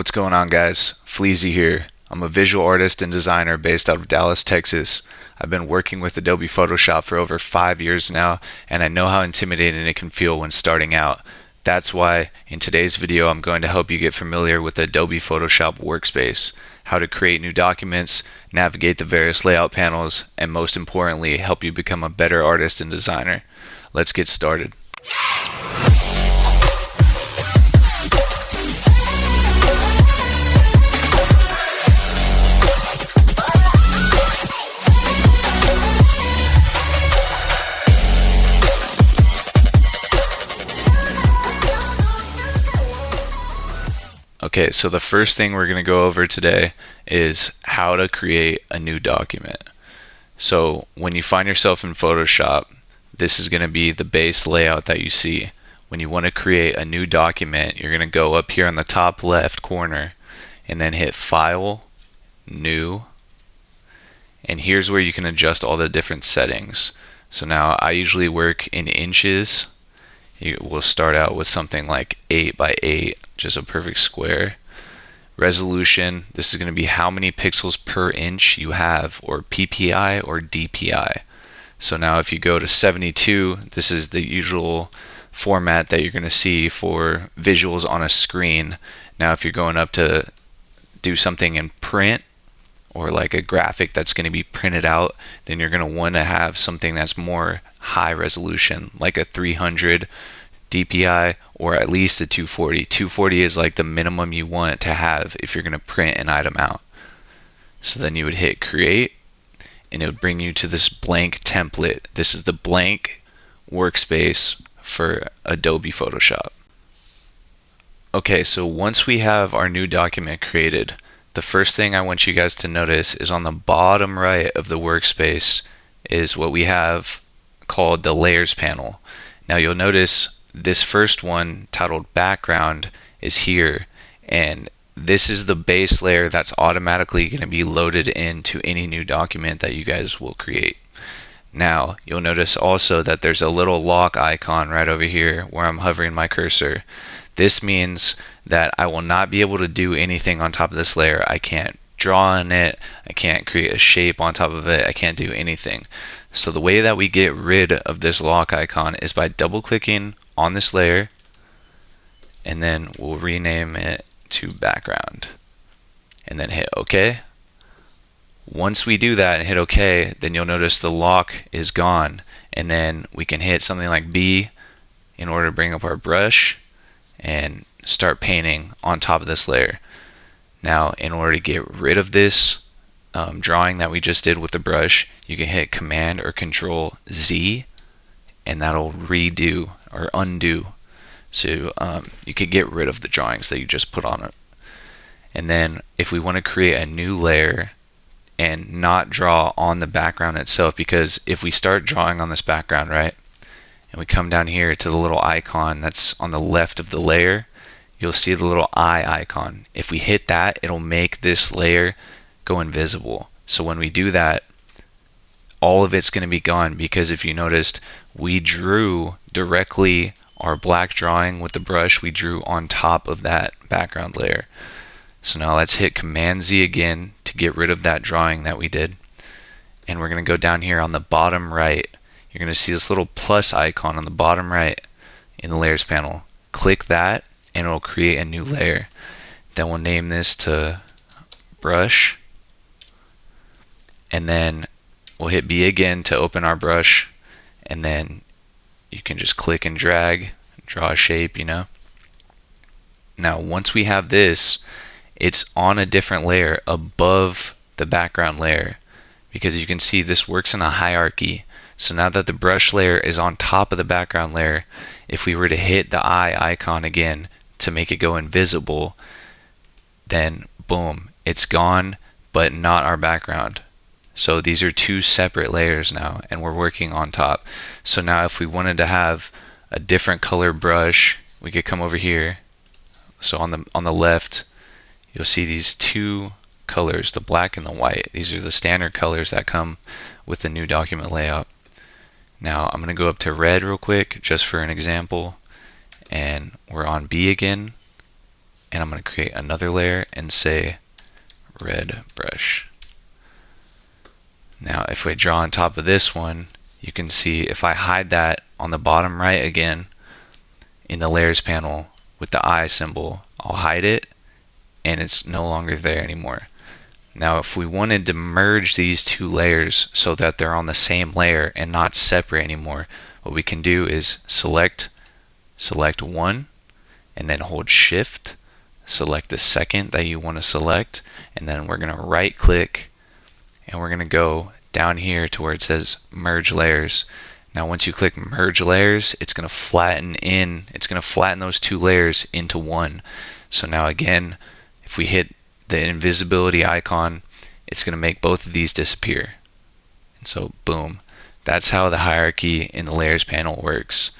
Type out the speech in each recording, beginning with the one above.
What's going on, guys? Fleazy here. I'm a visual artist and designer based out of Dallas, Texas. I've been working with Adobe Photoshop for over 5 years now, and I know how intimidating it can feel when starting out. That's why in today's video I'm going to help you get familiar with the Adobe Photoshop workspace, how to create new documents, navigate the various layout panels, and most importantly, help you become a better artist and designer. Let's get started. Okay, so the first thing we're going to go over today is how to create a new document. So when you find yourself in Photoshop, this is going to be the base layout that you see. When you want to create a new document, you're going to go up here on the top left corner and then hit File, New, and here's where you can adjust all the different settings. So now I usually work in inches. We'll start out with something like 8 by 8, just a perfect square. Resolution, this is going to be how many pixels per inch you have, or PPI or DPI. So now if you go to 72, this is the usual format that you're going to see for visuals on a screen. Now if you're going up to do something in print, or like a graphic that's going to be printed out, then you're going to want to have something that's more high resolution, like a 300 DPI or at least a 240. 240 is like the minimum you want to have if you're going to print an item out. So then you would hit create and it would bring you to this blank template. This is the blank workspace for Adobe Photoshop. Okay, so once we have our new document created, the first thing I want you guys to notice is on the bottom right of the workspace is what we have called the layers panel. Now you'll notice this first one titled background is here, and this is the base layer that's automatically going to be loaded into any new document that you guys will create. Now you'll notice also that there's a little lock icon right over here where I'm hovering my cursor. This means that I will not be able to do anything on top of this layer. I can't draw on it, I can't create a shape on top of it, I can't do anything. So the way that we get rid of this lock icon is by double clicking on this layer, and then we'll rename it to background and then hit OK. Once we do that and hit OK, then you'll notice the lock is gone, and then we can hit something like B in order to bring up our brush and start painting on top of this layer. Now in order to get rid of this drawing that we just did with the brush, you can hit Command or Control Z and that'll redo or undo. So you could get rid of the drawings that you just put on it. And then if we want to create a new layer and not draw on the background itself, because if we start drawing on this background, right, and we come down here to the little icon that's on the left of the layer, you'll see the little eye icon. If we hit that, it'll make this layer go invisible. So when we do that, all of it's going to be gone, because if you noticed, we drew directly our black drawing with the brush, we drew on top of that background layer. So now let's hit Command Z again to get rid of that drawing that we did. And we're going to go down here on the bottom right. You're going to see this little plus icon on the bottom right in the layers panel. Click that and it'll create a new layer. Then we'll name this to brush, and then we'll hit B again to open our brush, and then you can just click and drag, draw a shape, you know. Now once we have this, it's on a different layer above the background layer, because you can see this works in a hierarchy. So now that the brush layer is on top of the background layer, if we were to hit the eye icon again to make it go invisible, then boom, it's gone, but not our background. So these are two separate layers now, and we're working on top. So now if we wanted to have a different color brush, we could come over here. So on the left, you'll see these two colors, the black and the white. These are the standard colors that come with the new document layout. Now I'm going to go up to red real quick just for an example, and we're on B again, and I'm going to create another layer and say red brush. Now if we draw on top of this one, you can see if I hide that on the bottom right again in the layers panel with the eye symbol, I'll hide it and it's no longer there anymore. Now if we wanted to merge these two layers so that they're on the same layer and not separate anymore, what we can do is select one and then hold shift, select the second that you want to select, and then we're going to right click and we're going to go down here to where it says merge layers. Now once you click merge layers, it's going to flatten those two layers into one. So now again, if we hit the invisibility icon, it's going to make both of these disappear. And so boom, that's how the hierarchy in the layers panel works.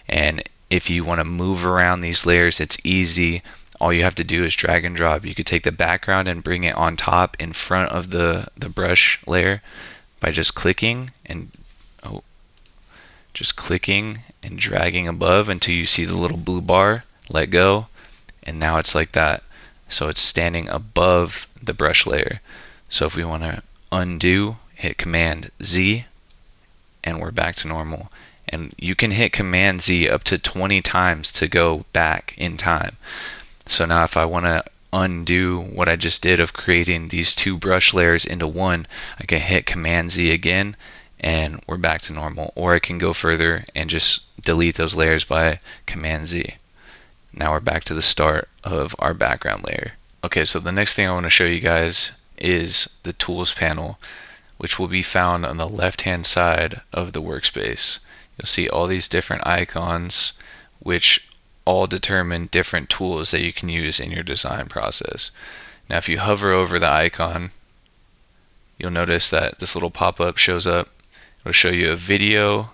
And if you want to move around these layers, it's easy. All you have to do is drag and drop. You could take the background and bring it on top in front of the brush layer by just clicking and dragging above until you see the little blue bar, let go, and now it's like that. So it's standing above the brush layer. So if we want to undo, hit Command Z and we're back to normal. And you can hit Command Z up to 20 times to go back in time. So now if I want to undo what I just did of creating these two brush layers into one, I can hit Command Z again and we're back to normal. Or I can go further and just delete those layers by Command Z. Now we're back to the start of our background layer. Okay, so the next thing I want to show you guys is the Tools panel, which will be found on the left-hand side of the workspace. You'll see all these different icons, which all determine different tools that you can use in your design process. Now if you hover over the icon, you'll notice that this little pop-up shows up. It'll show you a video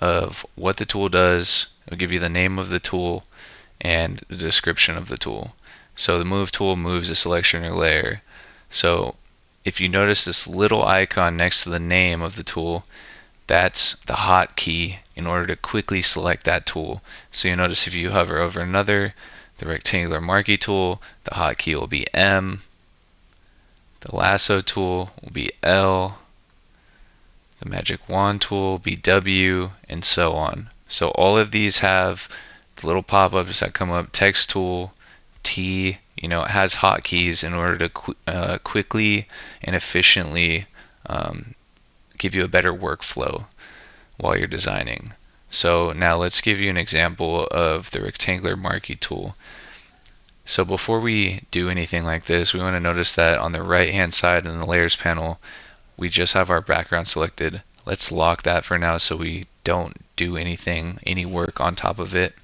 of what the tool does. It'll give you the name of the tool and the description of the tool. So the move tool moves a selection or layer. So if you notice this little icon next to the name of the tool, that's the hotkey in order to quickly select that tool. So you notice if you hover over the rectangular marquee tool, the hotkey will be M, the lasso tool will be L, the magic wand tool will be W, and so on. So all of these have the little pop-ups that come up, text tool, T, it has hotkeys in order to quickly and efficiently give you a better workflow while you're designing. So now let's give you an example of the rectangular marquee tool. So before we do anything like this, we want to notice that on the right hand side in the layers panel, we just have our background selected. Let's lock that for now so we don't do any work on top of it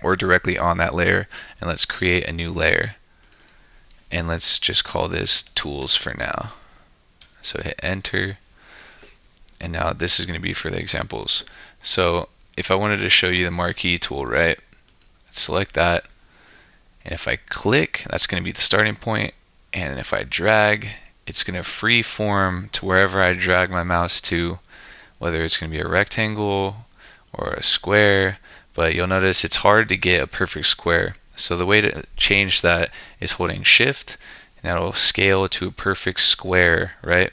or directly on that layer, and let's create a new layer. And let's just call this tools for now. So hit enter. And now this is going to be for the examples. So if I wanted to show you the marquee tool, right? Let's select that. And if I click, that's going to be the starting point. And if I drag, it's going to free form to wherever I drag my mouse to, whether it's going to be a rectangle or a square. But you'll notice it's hard to get a perfect square. So the way to change that is holding shift, and that'll scale to a perfect square, right?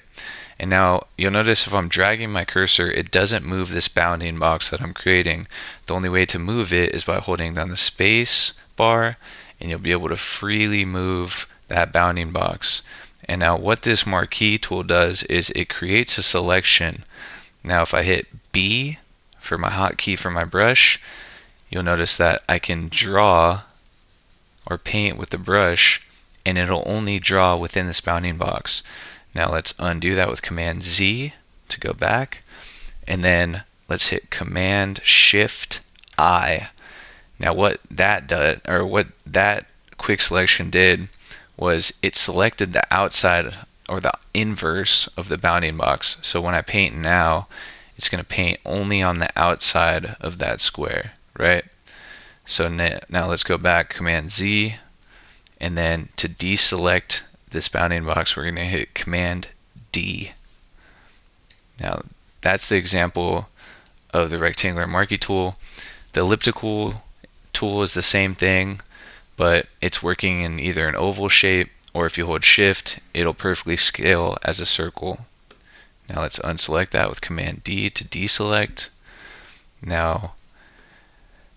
And now you'll notice if I'm dragging my cursor, it doesn't move this bounding box that I'm creating. The only way to move it is by holding down the space bar, and you'll be able to freely move that bounding box. And now what this marquee tool does is it creates a selection. Now if I hit B for my hotkey for my brush, you'll notice that I can draw or paint with the brush, and it'll only draw within this bounding box. Now let's undo that with Command Z to go back, and then let's hit Command Shift I. Now what that did, or what that quick selection did, was it selected the outside or the inverse of the bounding box. So when I paint now, it's going to paint only on the outside of that square, right? So now let's go back, Command Z, and then to deselect this bounding box, we're going to hit Command D. Now that's the example of the rectangular marquee tool. The elliptical tool is the same thing, but it's working in either an oval shape, or if you hold shift, it'll perfectly scale as a circle. Now let's unselect that with Command D to deselect. Now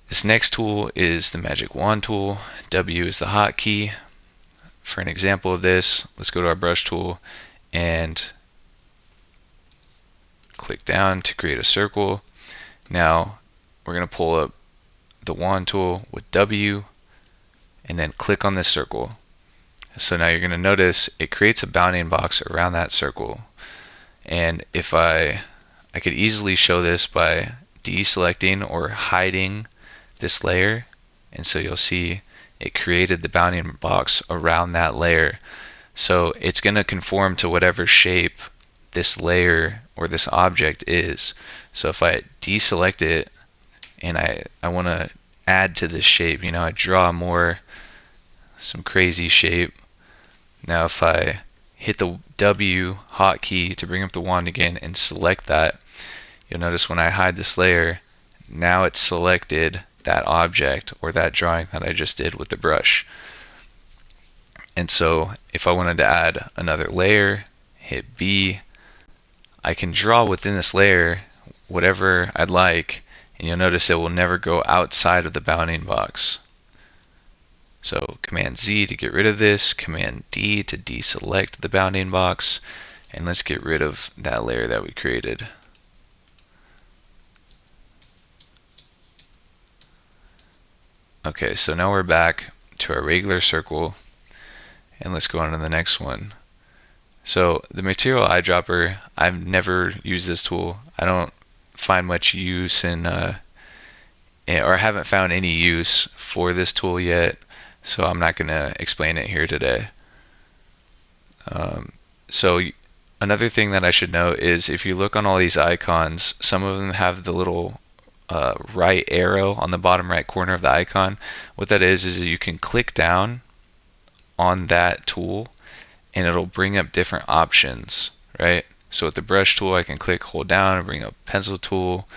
this next tool is the magic wand tool. W is the hotkey. For an example of this, let's go to our brush tool and click down to create a circle. Now we're going to pull up the wand tool with W and then click on this circle. So now you're going to notice it creates a bounding box around that circle. And if I could easily show this by deselecting or hiding this layer, and so you'll see it created the bounding box around that layer. So it's going to conform to whatever shape this layer or this object is. So if I deselect it and I want to add to this shape, you know, I draw some crazy shape. Now if I hit the W hotkey to bring up the wand again and select that, you'll notice when I hide this layer, now it's selected that object or that drawing that I just did with the brush. And so if I wanted to add another layer, hit B, I can draw within this layer whatever I'd like, and you'll notice it will never go outside of the bounding box. So Command Z to get rid of this, Command D to deselect the bounding box, and let's get rid of that layer that we created. Okay, so now we're back to our regular circle, and let's go on to the next one. So the material eyedropper, I've never used this tool. I don't find much use in, or haven't found any use for this tool yet, so I'm not going to explain it here today. So another thing that I should note is if you look on all these icons, some of them have the little right arrow on the bottom right corner of the icon. What that is you can click down on that tool and it'll bring up different options, right? So with the brush tool, I can click, hold down, and bring up pencil tool,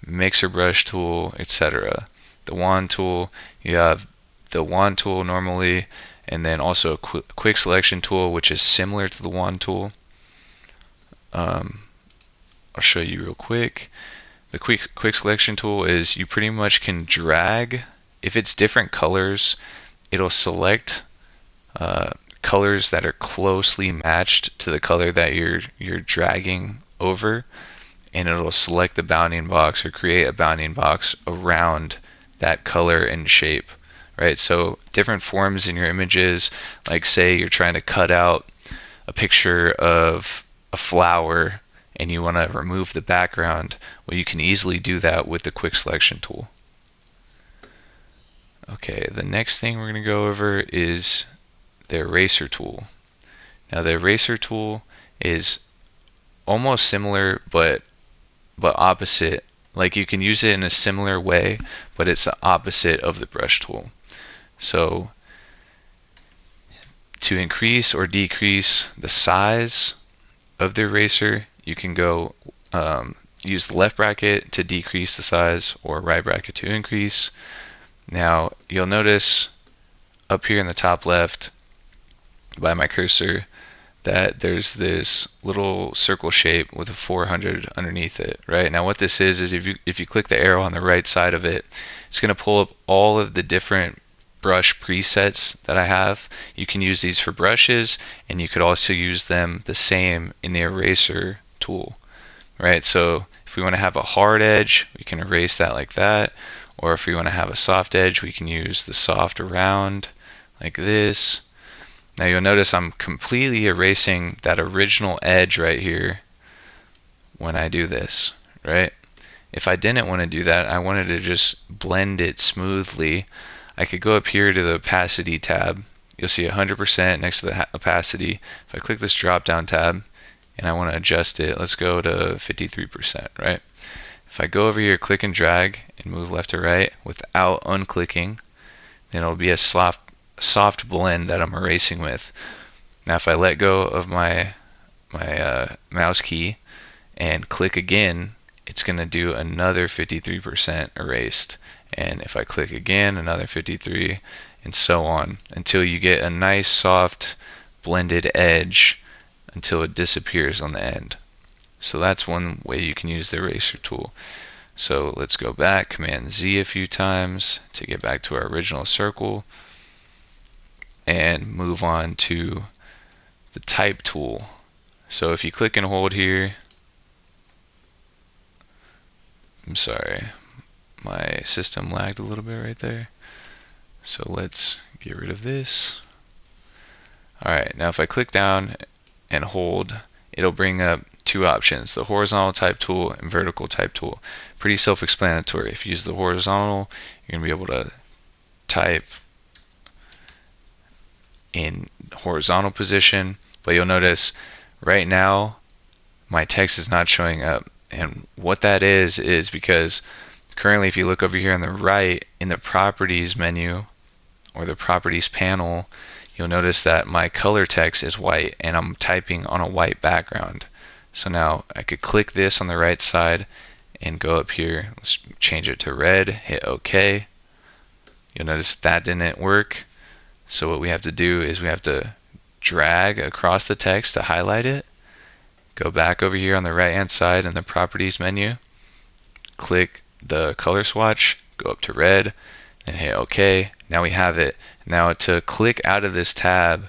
mixer brush tool, etc. The wand tool, you have the wand tool normally, and then also a quick selection tool, which is similar to the wand tool. I'll show you real quick. The quick selection tool is you pretty much can drag. If it's different colors, it'll select colors that are closely matched to the color that you're dragging over, and it'll select the bounding box or create a bounding box around that color and shape, right? So different forms in your images, like say you're trying to cut out a picture of a flower and you want to remove the background, well, you can easily do that with the quick selection tool. Okay, the next thing we're going to go over is the eraser tool. Now the eraser tool is almost similar but opposite. Like you can use it in a similar way, but it's the opposite of the brush tool. So to increase or decrease the size of the eraser, you can go use the left bracket to decrease the size or right bracket to increase. Now you'll notice up here in the top left by my cursor that there's this little circle shape with a 400 underneath it, right? Now what this is if you click the arrow on the right side of it, it's going to pull up all of the different brush presets that I have. You can use these for brushes, and you could also use them the same in the eraser tool, right? So if we want to have a hard edge, we can erase that like that, or if we want to have a soft edge, we can use the soft around like this. Now you'll notice I'm completely erasing that original edge right here when I do this, right? If I didn't want to do that, I wanted to just blend it smoothly, I could go up here to the opacity tab. You'll see 100% next to the opacity. If I click this drop down tab and I want to adjust it, let's go to 53%, right? If I go over here, click and drag and move left to right without unclicking, then it'll be a soft blend that I'm erasing with. Now if I let go of my mouse key and click again, it's going to do another 53% erased. And if I click again, another 53, and so on until you get a nice soft blended edge until it disappears on the end. So that's one way you can use the eraser tool. So let's go back, Command Z a few times to get back to our original circle and move on to the type tool. So if you click and hold here, I'm sorry, my system lagged a little bit right there. So let's get rid of this. Alright, now if I click down and hold, it'll bring up two options, the horizontal type tool and vertical type tool. Pretty self-explanatory. If you use the horizontal, you're going to be able to type in horizontal position, but you'll notice right now my text is not showing up. And what that is because currently if you look over here on the right in the properties menu or the properties panel, you'll notice that my color text is white and I'm typing on a white background. So now I could click this on the right side and go up here. Let's change it to red, hit OK. You'll notice that didn't work. So what we have to do is we have to drag across the text to highlight it. Go back over here on the right hand side in the properties menu. Click the color swatch, go up to red and hit OK. Now we have it. Now to click out of this tab,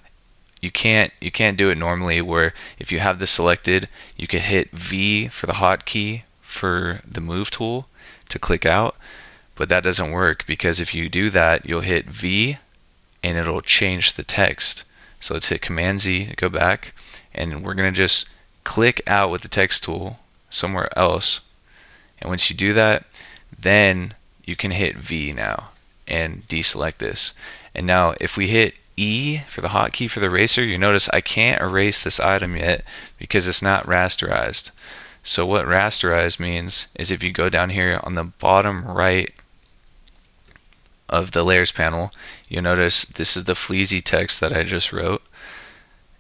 you can't do it normally where if you have this selected, you can hit V for the hotkey for the move tool to click out, but that doesn't work because if you do that, you'll hit V and it'll change the text. So let's hit Command Z to go back, and we're going to just click out with the text tool somewhere else. And once you do that, then you can hit V now and deselect this. And now if we hit E for the hotkey for the eraser, you notice I can't erase this item yet because it's not rasterized. So what rasterized means is if you go down here on the bottom right of the layers panel, you'll notice this is the fleasy text that I just wrote,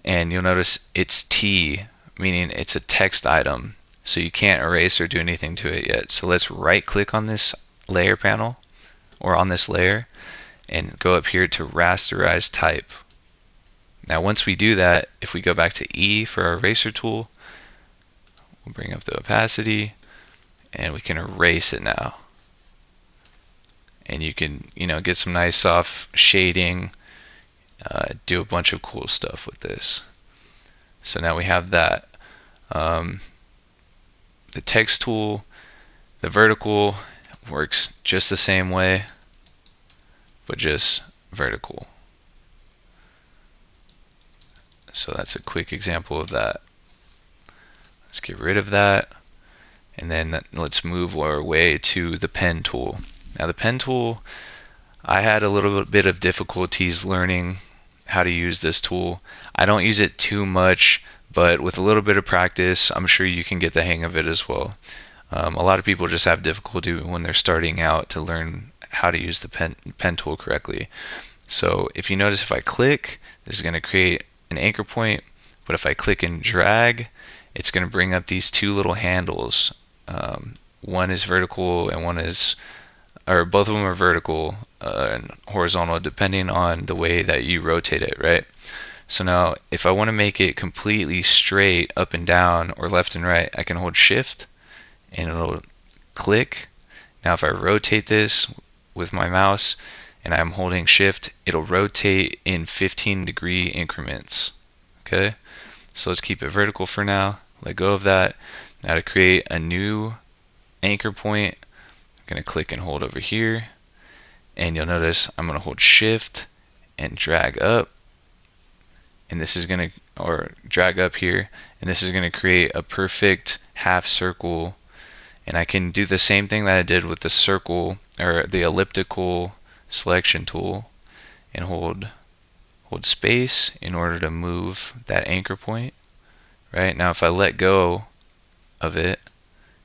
and you'll notice it's T, meaning it's a text item, so you can't erase or do anything to it yet. So let's right click on this layer panel or on this layer and go up here to rasterize type. Now once we do that, if we go back to E for our eraser tool, we'll bring up the opacity and we can erase it now. And you can, get some nice soft shading, do a bunch of cool stuff with this. So now we have that. The text tool, the vertical works just the same way, but just vertical. So that's a quick example of that. Let's get rid of that. And then let's move our way to the pen tool. Now the pen tool, I had a little bit of difficulties learning how to use this tool. I don't use it too much, but with a little bit of practice, I'm sure you can get the hang of it as well. A lot of people just have difficulty when they're starting out to learn how to use the pen tool correctly. So if you notice, if I click, this is going to create an anchor point, but if I click and drag, it's going to bring up these two little handles. One is vertical and one is, or both of them are vertical and horizontal depending on the way that you rotate it, right? So now if I want to make it completely straight up and down or left and right, I can hold shift and it'll click. Now if I rotate this with my mouse and I'm holding shift, it'll rotate in 15-degree increments. Okay, so let's keep it vertical for now. Let go of that. Now to create a new anchor point, I'm going to click and hold over here, and you'll notice I'm going to hold shift and drag up, and this is going to, or drag up here, and this is going to create a perfect half circle. And I can do the same thing that I did with the circle or the elliptical selection tool and hold space in order to move that anchor point. Right now if I let go of it,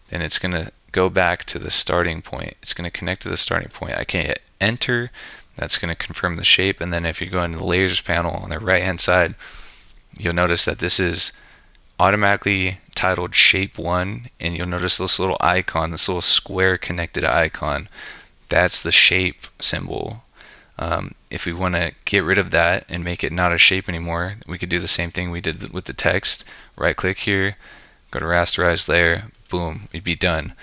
then it's going to go back to the starting point. It's going to connect to the starting point. I can hit enter, that's going to confirm the shape, and then if you go into the layers panel on the right hand side, you'll notice that this is automatically titled shape 1, and you'll notice this little icon, this little square connected icon, that's the shape symbol. If we want to get rid of that and make it not a shape anymore, we could do the same thing we did with the text. Right click here, go to rasterize layer, boom, we'd be done.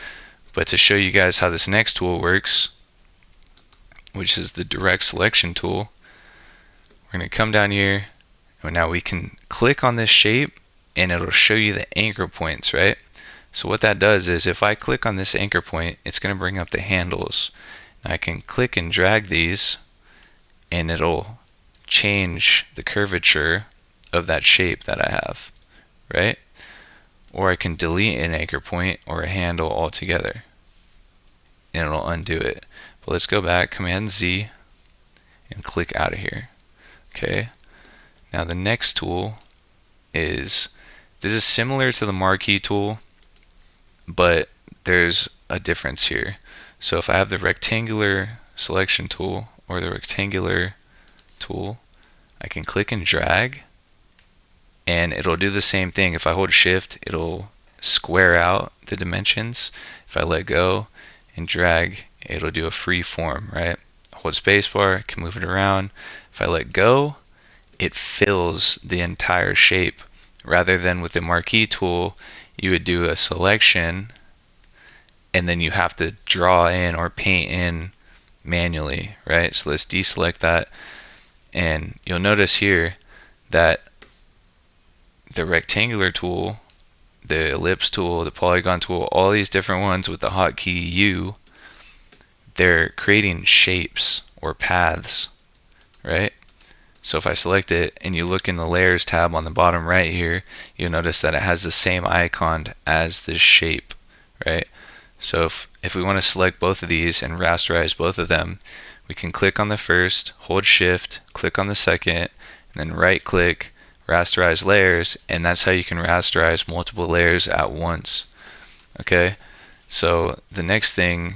But to show you guys how this next tool works, which is the direct selection tool, we're going to come down here, and now we can click on this shape and it'll show you the anchor points, right? So what that does is if I click on this anchor point, it's going to bring up the handles. Now I can click and drag these and it'll change the curvature of that shape that I have, right? Or I can delete an anchor point or a handle altogether and it'll undo it. But let's go back, Command Z, and click out of here. Okay, now the next tool is, this is similar to the marquee tool, but there's a difference here. So if I have the rectangular selection tool or the rectangular tool, I can click and drag and it'll do the same thing. If I hold shift, it'll square out the dimensions. If I let go and drag, it'll do a free form, right? Hold spacebar, can move it around. If I let go, it fills the entire shape. Rather than with the marquee tool, you would do a selection and then you have to draw in or paint in manually, right? So let's deselect that, and you'll notice here that the rectangular tool, the ellipse tool, the polygon tool, all these different ones with the hotkey U, they're creating shapes or paths, right? So if I select it and you look in the layers tab on the bottom right here, you'll notice that it has the same icon as this shape, right? So if we want to select both of these and rasterize both of them, we can click on the first, hold shift, click on the second, and then right click, rasterize layers, and that's how you can rasterize multiple layers at once. Okay, so the next thing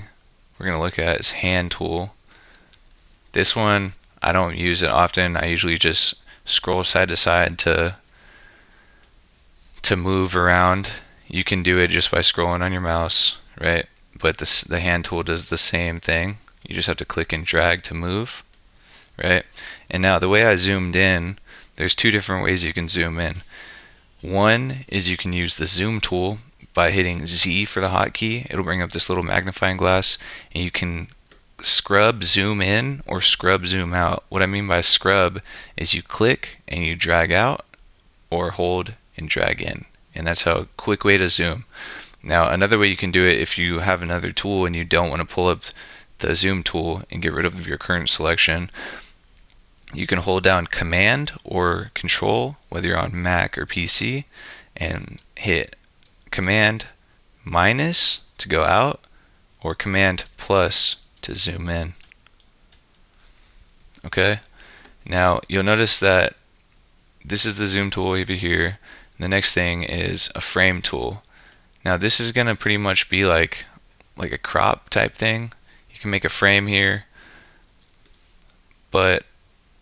we're going to look at is hand tool. This one, I don't use it often. I usually just scroll side to side to move around. You can do it just by scrolling on your mouse, right? But the hand tool does the same thing. You just have to click and drag to move, right? And now the way I zoomed in, there's two different ways you can zoom in. One is you can use the zoom tool by hitting Z for the hotkey. It'll bring up this little magnifying glass, and you can scrub zoom in or scrub zoom out. What I mean by scrub is you click and you drag out, or hold and drag in, and that's how a quick way to zoom. Now another way you can do it, if you have another tool and you don't want to pull up the zoom tool and get rid of your current selection, you can hold down Command or Control, whether you're on Mac or PC, and hit Command minus to go out or Command plus to zoom in. Okay, now you'll notice that this is the zoom tool over here. The next thing is a frame tool. Now this is going to pretty much be like a crop type thing. You can make a frame here, but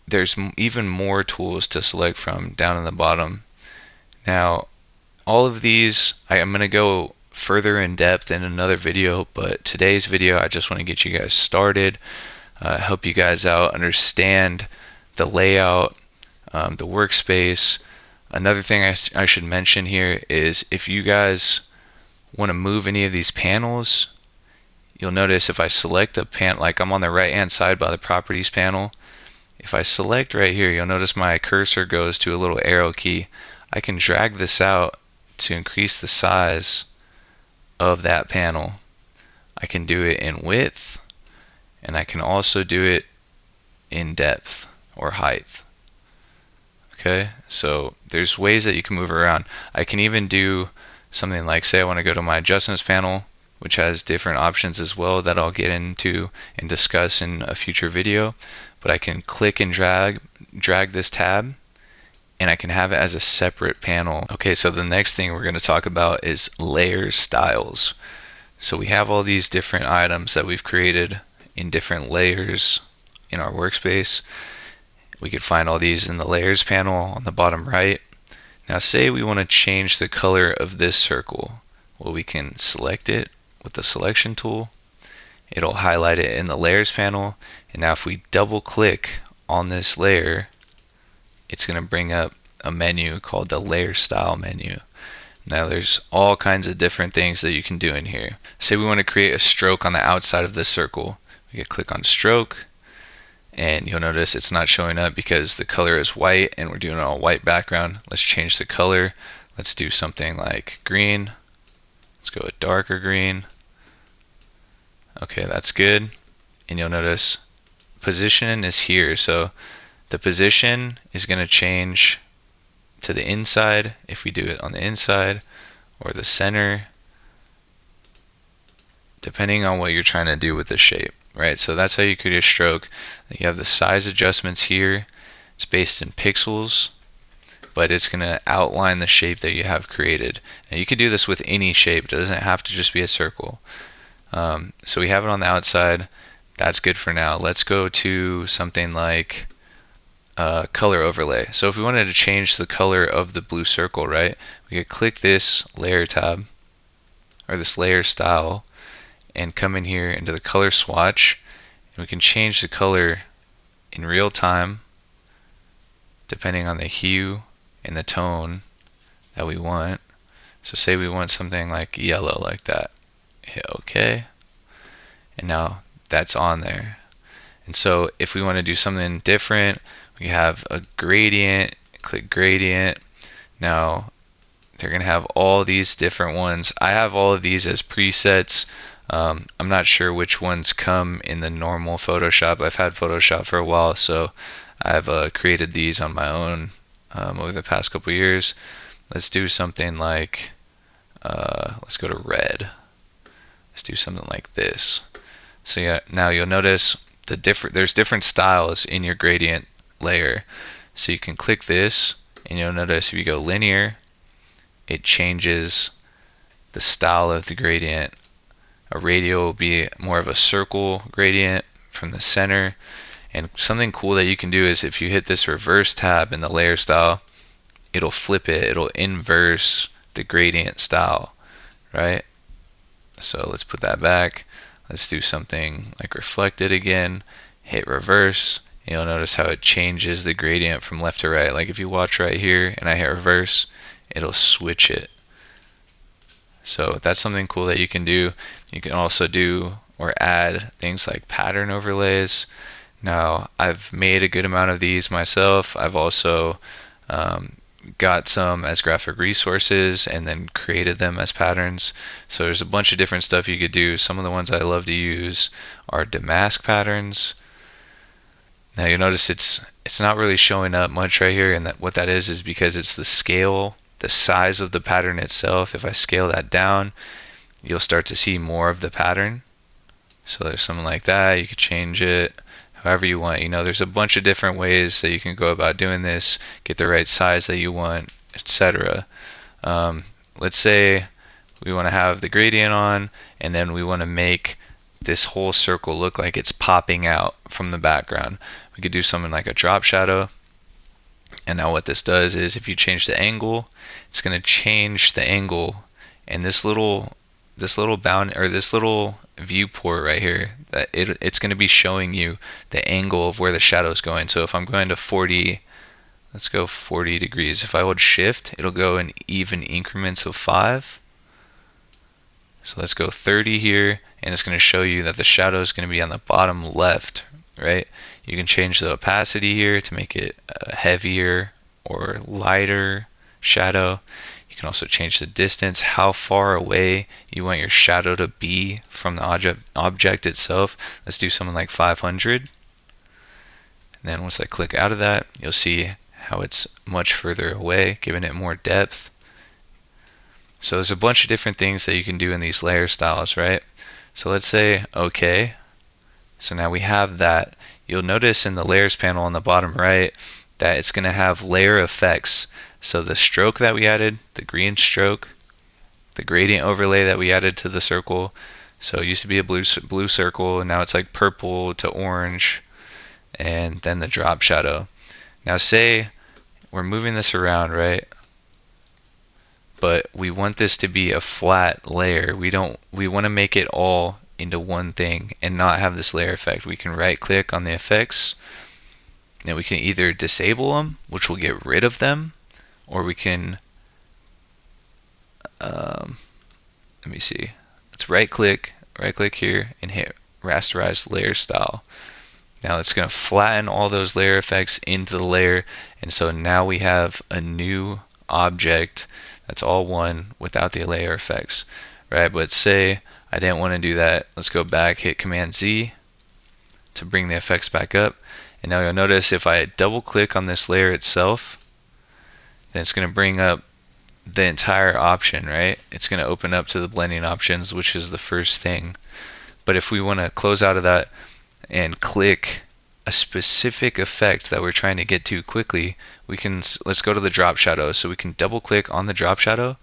there's even more tools to select from down in the bottom. Now all of these I'm going to go further in depth in another video, but today's video I just want to get you guys started, help you guys out, understand the layout, the workspace. Another thing I should mention here is if you guys want to move any of these panels, you'll notice if I select a panel, like I'm on the right hand side by the properties panel, if I select right here, you'll notice my cursor goes to a little arrow key. I can drag this out to increase the size of that panel. I can do it in width, and I can also do it in depth or height. Okay, so there's ways that you can move around. I can even do something like, say I want to go to my adjustments panel, which has different options as well that I'll get into and discuss in a future video. But I can click and drag this tab, and I can have it as a separate panel. Okay, so the next thing we're going to talk about is layer styles. So we have all these different items that we've created in different layers in our workspace. We could find all these in the layers panel on the bottom right. Now say we want to change the color of this circle. Well, we can select it with the selection tool, it'll highlight it in the layers panel. And now if we double click on this layer, it's going to bring up a menu called the layer style menu. Now there's all kinds of different things that you can do in here. Say we want to create a stroke on the outside of this circle. We can click on stroke, and you'll notice it's not showing up because the color is white and we're doing it on a white background. Let's change the color. Let's do something like green. Let's go with darker green. Okay, that's good. And you'll notice position is here. So the position is going to change to the inside if we do it on the inside, or the center, depending on what you're trying to do with the shape, right? So that's how you create a stroke. You have the size adjustments here. It's based in pixels, but it's going to outline the shape that you have created. And you could do this with any shape. It doesn't have to just be a circle. So we have it on the outside. That's good for now. Let's go to something like color overlay. So if we wanted to change the color of the blue circle, right, we could click this layer tab, or this layer style, and come in here into the color swatch, and we can change the color in real time depending on the hue and the tone that we want. So say we want something like yellow, like that. Hit OK, and now that's on there. And so if we want to do something different, we have a gradient, click gradient. Now they're going to have all these different ones. I have all of these as presets. I'm not sure which ones come in the normal Photoshop. I've had Photoshop for a while, so I've created these on my own over the past couple years. Let's do something like, let's go to red. Let's do something like this. So yeah, now you'll notice there's different styles in your gradient layer. So you can click this, and you'll notice if you go linear, it changes the style of the gradient. A radial will be more of a circle gradient from the center. And something cool that you can do is if you hit this reverse tab in the layer style, it'll flip it. It'll inverse the gradient style, right? So let's put that back. Let's do something like reflected again. Hit reverse. And you'll notice how it changes the gradient from left to right. Like if you watch right here and I hit reverse, it'll switch it. So that's something cool that you can do. You can also do or add things like pattern overlays. Now I've made a good amount of these myself. I've also got some as graphic resources and then created them as patterns. So there's a bunch of different stuff you could do. Some of the ones I love to use are damask patterns. Now you'll notice it's not really showing up much right here, and what that is because it's the scale, the size of the pattern itself. If I scale that down, you'll start to see more of the pattern. So there's something like that. You could change it however you want. You know, there's a bunch of different ways that you can go about doing this, get the right size that you want, etc. Let's say we want to have the gradient on, and then we want to make this whole circle look like it's popping out from the background. We could do something like a drop shadow. And now what this does is if you change the angle, it's going to change the angle, and this little bound, or this little viewport right here, that it's going to be showing you the angle of where the shadow is going. So if I'm going to 40, let's go 40 degrees. If I hold shift, it'll go in even increments of 5. So let's go 30 here, and it's going to show you that the shadow is going to be on the bottom left, right? You can change the opacity here to make it a heavier or lighter shadow. You can also change the distance, how far away you want your shadow to be from the object itself. Let's do something like 500. And then once I click out of that, you'll see how it's much further away, giving it more depth. So there's a bunch of different things that you can do in these layer styles, right? So let's say OK. So now we have that. You'll notice in the layers panel on the bottom right that it's going to have layer effects. So the stroke that we added, the green stroke, the gradient overlay that we added to the circle. So it used to be a blue circle, and now it's like purple to orange, and then the drop shadow. Now say we're moving this around, right? But we want this to be a flat layer. We want to make it all into one thing and not have this layer effect. We can right click on the effects and we can either disable them, which will get rid of them, or we can let me see. Let's right click here and hit rasterize layer style. Now it's going to flatten all those layer effects into the layer, and so now we have a new object that's all one without the layer effects, right? But say I didn't want to do that. Let's go back, hit Command Z to bring the effects back up, and now you'll notice if I double click on this layer itself, then it's going to bring up the entire option, right? It's going to open up to the blending options, which is the first thing. But if we want to close out of that and click a specific effect that we're trying to get to quickly, we can, let's go to the drop shadow. So we can double click on the drop shadow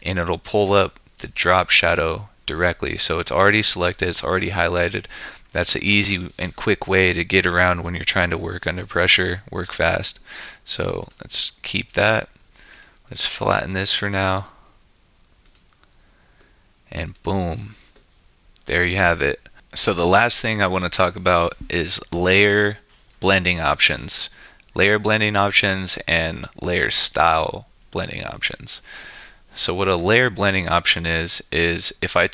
and it'll pull up the drop shadow directly. So it's already selected, it's already highlighted. That's an easy and quick way to get around when you're trying to work under pressure, work fast. So let's keep that. Let's flatten this for now. And boom, there you have it. So the last thing I want to talk about is layer blending options. Layer blending options and layer style blending options. So what a layer blending option is if I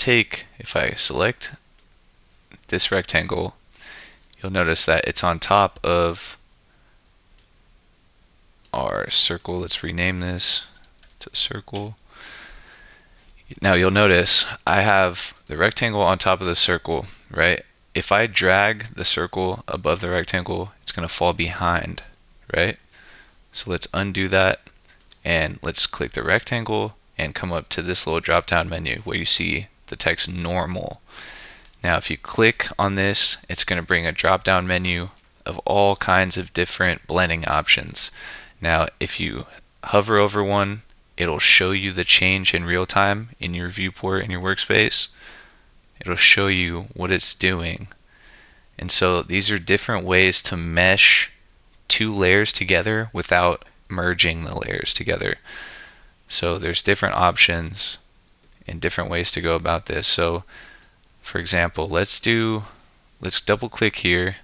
select this rectangle, you'll notice that it's on top of our circle. Let's rename this to circle. Now you'll notice I have the rectangle on top of the circle, right? If I drag the circle above the rectangle, it's going to fall behind, right? So let's undo that and let's click the rectangle and come up to this little drop down menu where you see the text normal. Now if you click on this, it's going to bring a drop down menu of all kinds of different blending options. Now if you hover over one, it'll show you the change in real time in your viewport in your workspace. It'll show you what it's doing. And so these are different ways to mesh two layers together without merging the layers together. So there's different options and different ways to go about this. So for example, let's double click here.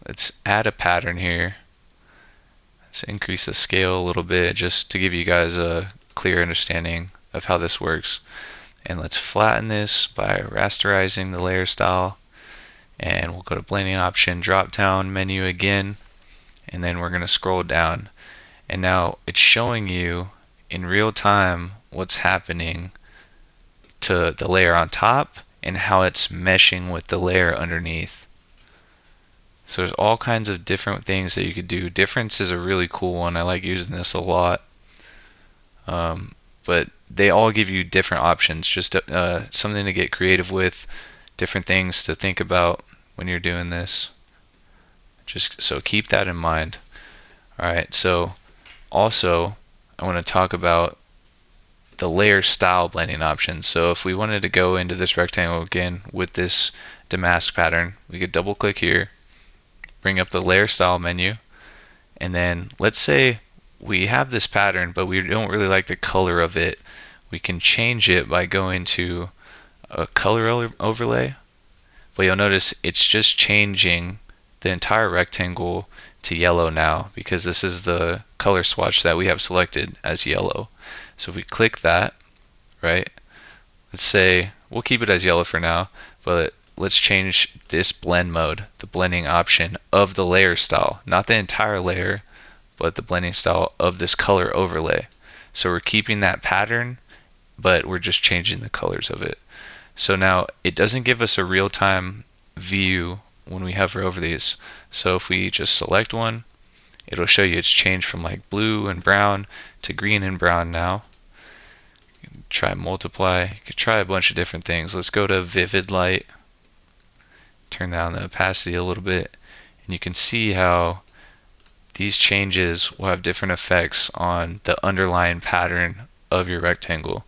Let's add a pattern here. Let's increase the scale a little bit just to give you guys a clear understanding of how this works. And let's flatten this by rasterizing the layer style. And we'll go to blending option, drop down menu again, and then we're going to scroll down. And now it's showing you in real time what's happening to the layer on top and how it's meshing with the layer underneath. So there's all kinds of different things that you could do. Difference is a really cool one. I like using this a lot. But they all give you different options, just something to get creative with, different things to think about when you're doing this. Just so keep that in mind. Alright, so also I want to talk about the layer style blending options. So if we wanted to go into this rectangle again with this damask pattern, we could double click here, bring up the layer style menu, and then let's say we have this pattern but we don't really like the color of it. We can change it by going to a color overlay, but you'll notice it's just changing the entire rectangle to yellow now because this is the color swatch that we have selected as yellow. So if we click that, right, let's say we'll keep it as yellow for now, but let's change this blend mode, the blending option of the layer style, not the entire layer, but the blending style of this color overlay. So we're keeping that pattern, but we're just changing the colors of it. So now it doesn't give us a real-time view when we hover over these. So if we just select one, it'll show you it's changed from like blue and brown to green and brown now. You can try multiply, you can try a bunch of different things. Let's go to vivid light, turn down the opacity a little bit, and you can see how these changes will have different effects on the underlying pattern of your rectangle.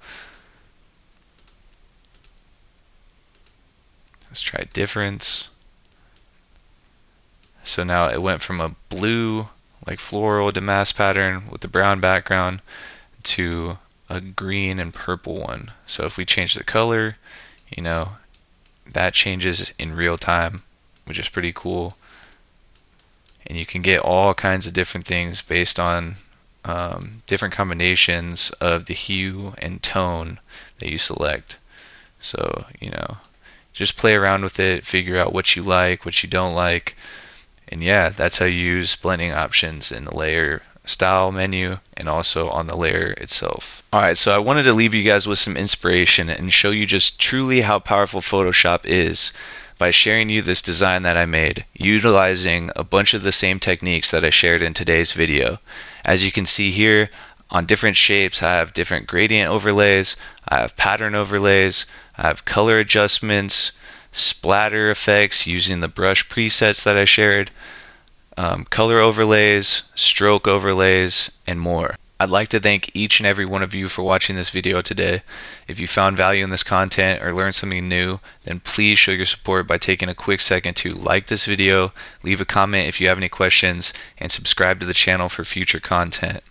Let's try difference. So now it went from a blue, like floral damask pattern with the brown background to a green and purple one. So if we change the color, you know, that changes in real time, which is pretty cool. And you can get all kinds of different things based on different combinations of the hue and tone that you select. So, just play around with it, figure out what you like, what you don't like. And yeah, that's how you use blending options in the layer style menu and also on the layer itself. Alright, so I wanted to leave you guys with some inspiration and show you just truly how powerful Photoshop is by sharing you this design that I made, utilizing a bunch of the same techniques that I shared in today's video. As you can see here, on different shapes, I have different gradient overlays, I have pattern overlays, I have color adjustments, splatter effects using the brush presets that I shared, color overlays, stroke overlays, and more. I'd like to thank each and every one of you for watching this video today. If you found value in this content or learned something new, then please show your support by taking a quick second to like this video, leave a comment if you have any questions, and subscribe to the channel for future content.